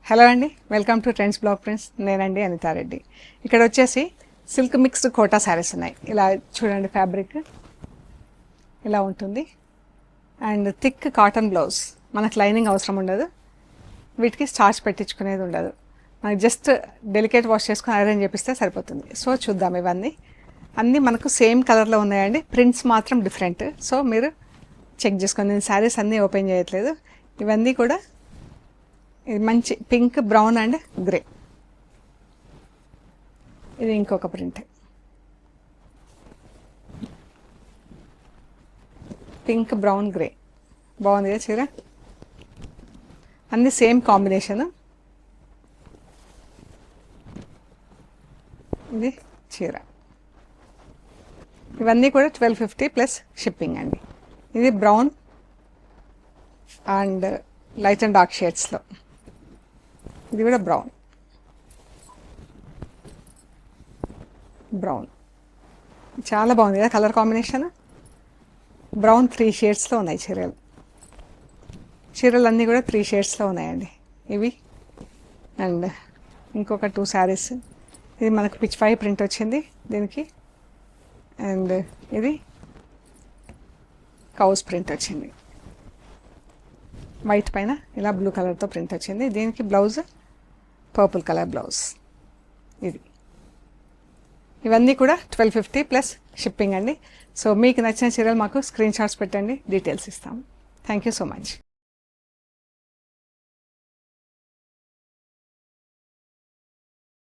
Hello అండి, welcome to trends blog prints. నేనండి అనితారెడ్డి. ఇక్కడ వచ్చేసి సిల్క్ మిక్స్డ్ కోటా శారీస్ ఉన్నాయి. ఇలా చూడండి, ఫ్యాబ్రిక్ ఇలా ఉంటుంది అండ్ థిక్ కాటన్ బ్లౌజ్. మనకు లైనింగ్ అవసరం ఉండదు, వీటికి స్టార్చ్ పెట్టించుకునేది ఉండదు. మనకి జస్ట్ డెలికేట్ వాష్ చేసుకుని ఐరన్ చేపిస్తే సరిపోతుంది. సో చూద్దాం, ఇవన్నీ అన్నీ మనకు సేమ్ కలర్లో ఉన్నాయండి, ప్రింట్స్ మాత్రం డిఫరెంట్. సో మీరు చెక్ చేసుకోండి. నేను శారీస్ అన్నీ ఓపెన్ చేయట్లేదు. ఇవన్నీ కూడా ఇది మంచి పింక్, బ్రౌన్ అండ్ గ్రే. ఇది ఇంకొక ప్రింట్, పింక్, బ్రౌన్, గ్రే. బాగుంది కదా చీర, అన్నీ సేమ్ కాంబినేషన్. ఇది చీర. ఇవన్నీ కూడా 1250 ప్లస్ షిప్పింగ్ అండి. ఇది brown and light and dark షేడ్స్లో. ఇది కూడా బ్రౌన్, చాలా బాగుంది కదా కలర్ కాంబినేషన్. బ్రౌన్ 3 షేడ్స్లో ఉన్నాయి చీరలు అన్నీ కూడా 3 షేడ్స్లో ఉన్నాయండి ఇవి. అండ్ ఇంకొక 2 శారీస్. ఇది మనకు పిచ్ 5 ప్రింట్ వచ్చింది దీనికి, అండ్ ఇది కౌస్ ప్రింట్ వచ్చింది. వైట్ పైన ఇలా బ్లూ కలర్తో ప్రింట్ వచ్చింది. దీనికి బ్లౌజ్ పర్పుల్ కలర్ బ్లౌజ్. ఇవన్నీ కూడా 1250 ప్లస్ షిప్పింగ్ అండి. సో మీకు నచ్చిన చీరలు మాకు స్క్రీన్ షాట్స్ పెట్టండి, డీటెయిల్స్ ఇస్తాము. Thank you so much.